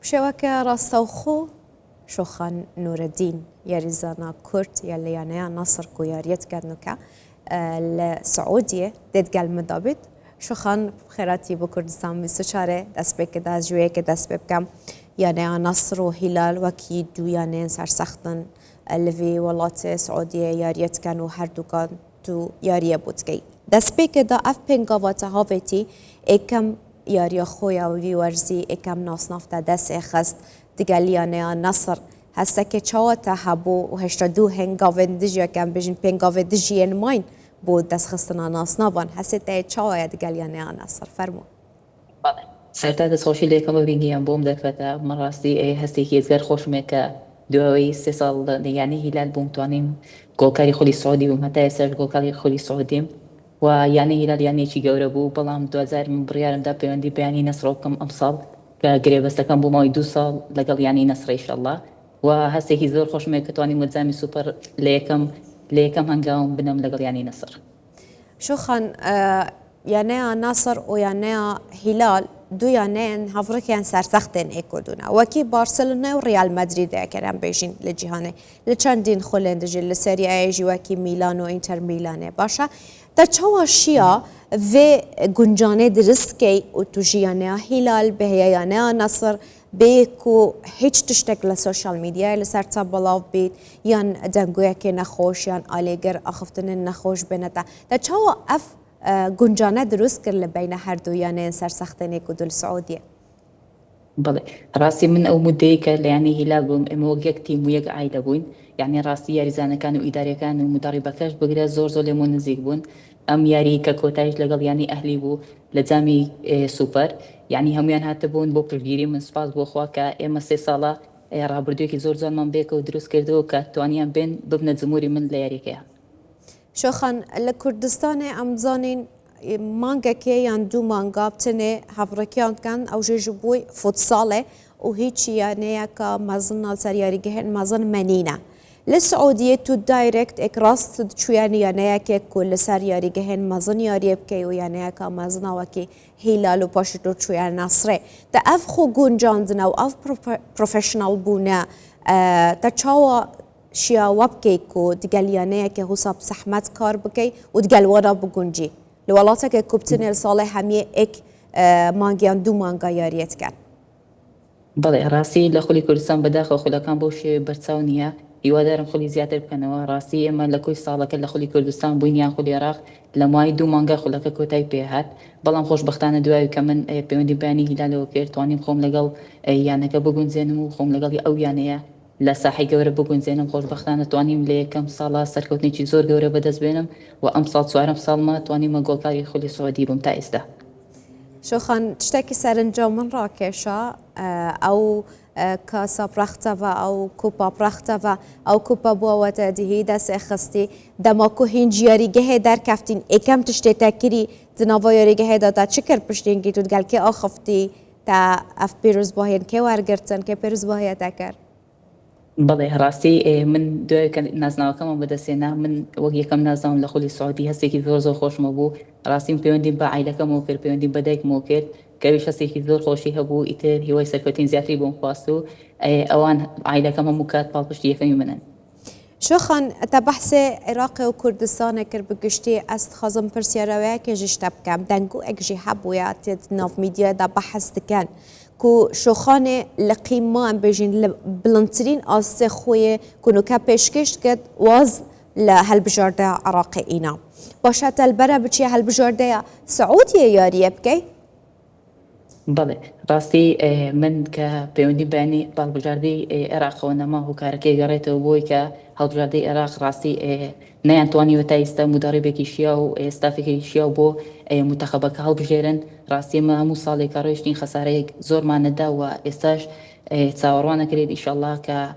بشوكة راستوخو شوخان نور الدين ياريزانا كورت يلي يعني نصر كوياريت كادنوكا السعودية ديت قال مدابت شوخان خيراتي بكردستان بسشارة دسبك داز جويك دسبك كم يعني نصر وهلال وكيد يعني سرسختن اللي ولات سعودية ياريت كانوا هردوكان تو ياريه بودكي دسبك دا اف بينغاواتا هافتي اكم ياريا خويا ويورزي اكم ناس نفتا دس اخست دقاليانه نصر هسته که چاواتا هبو و هشتادو هنگاوین دجیا کم بجن پنگاوین دجیان ماین بود دست خستنا ناس نابان هسته چاوایا دقاليانه نصر فرمو سرتا دست خوشی لیکم بینگیم بوم دفتا مراستی هستی که ازگر خوش میکه دوایی 3 سال يعني هلال بوم توانیم گلکاری خلی سعودی بوم حتی سر گلکاری خلی سعودیم و يعني هلال يعني شي جورا بو بلام 2000 من بريارم دا بيوندي بياني نصروكم امصال كقريب بس كان بو ماي 2 سال لقل يعني نصر ان شاء الله وهسه هي زور خوش ميك تواني متزامي سوبر ليكم هنقاوم بنم لقل يعني نصر شوخان يعني ناصر ويعني هلال دو يعني هفريقيا سرسختن اكودونا وكي بارسلونا وريال مدريد كرام بيجين لجهانه لچندين خولند جل سيريا اي وكي ميلان وانتر ميلان باشا تچوا شيا و گنجانه درسكي وتجيانه هلال بهيانه نصر بيكو هیچ تشتك لسوشال ميديا لسر تابلاو بيت يان دنگويا كي نخوش يان آليگر اخفتن النخوش بنتا تچوا اف گنجانه درست کر لبین هر دو یعنی سرسختنی کدول السعودية. بله راسي من او مديك يعني هلال بوم موجك تيم ويق عائلة بوين يعني راسي ياريزانا كانوا إدارة كانوا مدربة كاش بقرا زور لمون نزيق بون أم ياري ككوتاج لقل يعني أهلي بو لزامي سوبر يعني هم هاتبون بو برفيري من سباس بو خواكا إما 3 سالة رابردوكي زور من بيكو ودروس كردو كتوانيان بين ببنة زموري من لياري كيها شوخان لكردستان امزانين مانجا كي يندو مانجا بتني هفركيان كان او جيجبوي فوتسالة وهيك يعني كا مازن سرياري جهن مازن منينة للسعودية تو دايركت اكراست شو يعني كي كل سرياري جهن مازن ياري بكي ويعني كا مازن وكي هلال وباشتو شو يعني نصري تا افخو جونجاندنا واف بروفيشنال بونا تشاوا شيا وابكيكو دقاليانيه كي حساب سحمت كار بكي ودقالوانا بگونجي لولاتك كوبتني لصالح هميه اك مانجيان دو مانجا ياريت كان بله راسي لخولي كردستان بداخل خولا كان بوش برتساونيا يوادارم خولي زيادة بكنوا راسي اما لكوي صالة كلا خولي كردستان بوينيان خولي عراق لماي دو مانجا خولا كوتاي بيهات بلام خوش بختانة دواي كمان بيوندي باني هلال وكير تواني بخوم لقل يعني كبقون زينمو خوم لقل او يعني لساحي جورة بقون زينم خوش بختانة توانيم لي كم صالة سركوتني چي زور جورة بدز بينم وام صال سوارم صالما تواني ما قول كاري خولي سعودي بمتائز ده شوخان تشتكي سرنجا من راكشا او كاسا براختفا او كوبا براختفا او كوبا بواتا دهيدا سيخستي دماكو هنجياري جهه در كفتين اكم تشتي تاكيري دنافاياري جهه دا تشكر بشتينكي تودقال كي اخفتي تا اف بيروز باهين كي وارگرتن كي بيروز باهي تاكر بله راسي من دوای نازناوە کەمە بەدەستێنا من وەک یەکەم نازناوم لە خولی سعودی هەستێکی زۆر خۆشمە بوو ڕاستیم پەیوەندیم بە عایلەکەمەوە کرد پەیوەندیم بە دایکمەوە کرد کەویش هەستێکی زۆر خۆشی هەبوو ئیتر هیوای سەرکەوتین زیاتری بۆم خواست و ئەوان عایلەکەم هەموو کات پاڵپشتی یەکەمی منن شوخان تبحث عراقي وكردستان كر بقشتي استخازم برسيارويا كجشتب كام دنگو اكجي حبويا تناف ميديا دا بحث دكان كو شوخانه لقيمة بيجين بلنترين آسي خوية كونو كابشكشت قد واز لهالبجاردة عراقي إينا باشات البرا بچي هالبجاردة سعودية ياري بكي؟ بله راستی من که پیوندی بینی بالبجاردی عراق و نما هو کارکی گرایت و بوی که هالبجاردی عراق راستی نه انتوانی و تایسته مدرب کیشیا و استافی کیشیا بو منتخب که هالبجارن راستی ما همو سالی کارویشتین خساره زور ما ندا و استاش تصوروانا کرید ان شاء الله که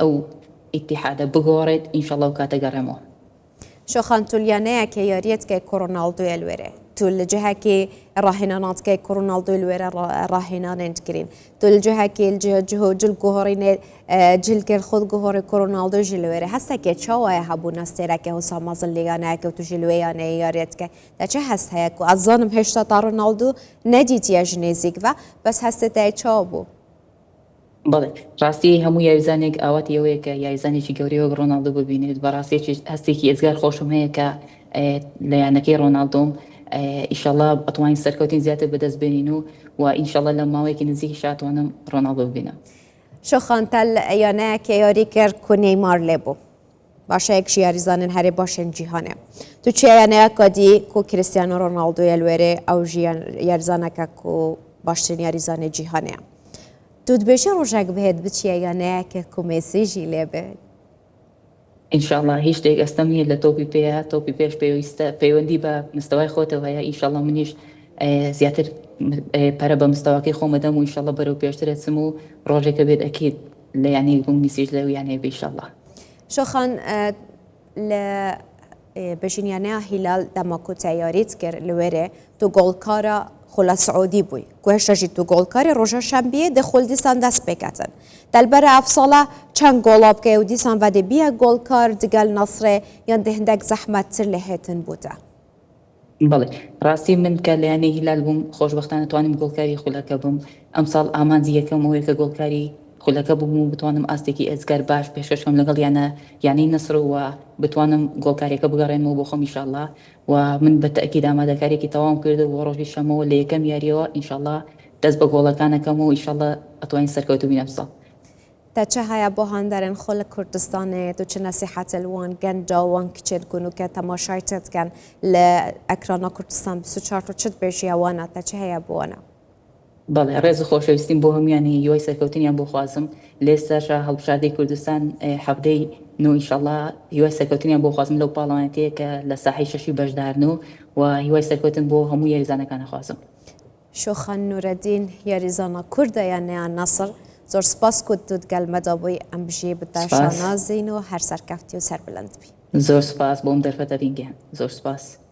او اتحاد بگورد ان شاء الله وكاتجرمو شوخان توليانيا كي ياريت كي كورونالدو الويري تول جهة كي راهنانات كي كورونالدو الويري راهنان انتكرين تول جهة كي الجهة جل جوهرين جل كي خود جوهر كورونالدو جلويري هسا كي تشاوا يهبو ناستيرا كي هسا مازن ليانا كي وتجلويانا ياريت كي دا چه هست هيكو الظانم هشتا تا رونالدو نديت يا جنيزيك بس هسا تاي تشاوبو بەڵێ ڕاستی هەموو یاریزانێک ئاواتی ئەوەیە کە یاریزانێکی گەورەیەوە ڕۆناڵدۆ ببینێت بەڕاستیەکی هەستێکی ئێزگار خۆشم هەیە کە لە یانەکەی ڕۆناڵدۆم ئیشەڵا ئەتوانین سەرکەوتین زیاتر بەدەست بێنین و ئینشەڵا لە ماوەیەکی نزیکی شاتوانم ڕۆناڵدۆ ببینم. شۆخانتەل یانەیەکە یاری کرد کو نەیمار لێبوو باشەیەکشی یاریزانن هەرێ باشن جیهانێ تو چی یانەیەکە دی کو کریستیانۆ ڕۆناڵدۆیە لێرێ ئەو یاریزانەکە کو باشترین یاریزانێ جیهانەیە تو دبێژە ڕۆژێک بهێت بچیە یانەیەکە کو مێسیژی لێبێت ئینشاءڵڵا هیچ شتێک ئەستەم نییە لە تۆپی پێەیە تۆپی پێش پێویستە پەیوەندی بە مستەوای خۆتەوەیە ئینشاءڵڵا منیش زیاتر پەرە بە مستەواکەی خۆمەدەم و ئینشاءڵڵا بەرەو پێشترەچم و ڕۆژێکە بێت ئەکید لە یانەی بووم میسیژ لەو یانەیە ئینشاءڵڵا. شۆخان لە بەژینیانەیە هیلال دەماکۆتە یاریت کرد لەوێرێ تو گۆڵکارە خۆلە سعودی بووی گوێشەژی تو گۆڵکاری ڕۆژە شەمبیە دەخۆل دیسان دەست پێکەتن دەلبەرە ئەفساڵە چەند گۆڵا بکەی و دیسان وەدە بیە گۆڵکار دگەل نەسرێ یان دهندێک زەحمەتتر لە هێتن بووتە. بەڵێ ڕاستی من کە لە یانەی هیلال بووم خۆشبەختانە توانم گۆڵکاری خولەکە بووم ئەمساڵ ئامانجی یەکەمەوەی کە گۆڵکاری خولەکە بووم و بتوانم ئاستێکی ئەزگار باش پێشکەشم لەگەڵ یانەی نەسر و بتوانم گۆڵکاریەکە بگەڕێنەوە بۆ خۆم ئینشاءڵڵا و من بە تەئکید ئامادەکاریێکی تەواو کردو بۆ ڕۆژی شەمەوە لە یەکەم یاریەوە ئینشاءڵڵا دەست بە گۆڵەکانەکەم و ئینشاءڵڵا ئەتوانین سەرکەوتو بینە ئەمساڵ. تا چه هەیە بۆ هەندێرن خۆ لە کوردستانێت و چ نەسیحەتە لەوان گەنجا وان کچێت گون و کە تەماشایتت کەن لە ئەکرانە کوردستان 24 چت بێژی ئەوانە تا چه هەیە بۆوانە؟ بەڵێ ڕێز خۆشەویستیم بۆ هەمویانی یوای سەرکەوتنیان بۆ خوازم لێستاشە هەڵبژاردەی کوردستان هەفتەی نو ئینشاءڵڵا یوای سەرکەوتنیان بۆ خوازم لەو پاڵەوانەتەیە کە لە ساحەی شەشی بەشدارن و یوای سەرکەوتن بۆ هەموو یاریزانەکانە خوازم. شۆخان نورەدین یاریزانە کوردە یانەیان نەسر زۆر سپاس کو تو دگەلمەدا بووی ئەم بژێ بتاشانازین و هەر سەرکەفتی و سەربلند بی. زۆر سپاس بۆم دەرفەتە بینگەن زۆر سپاس.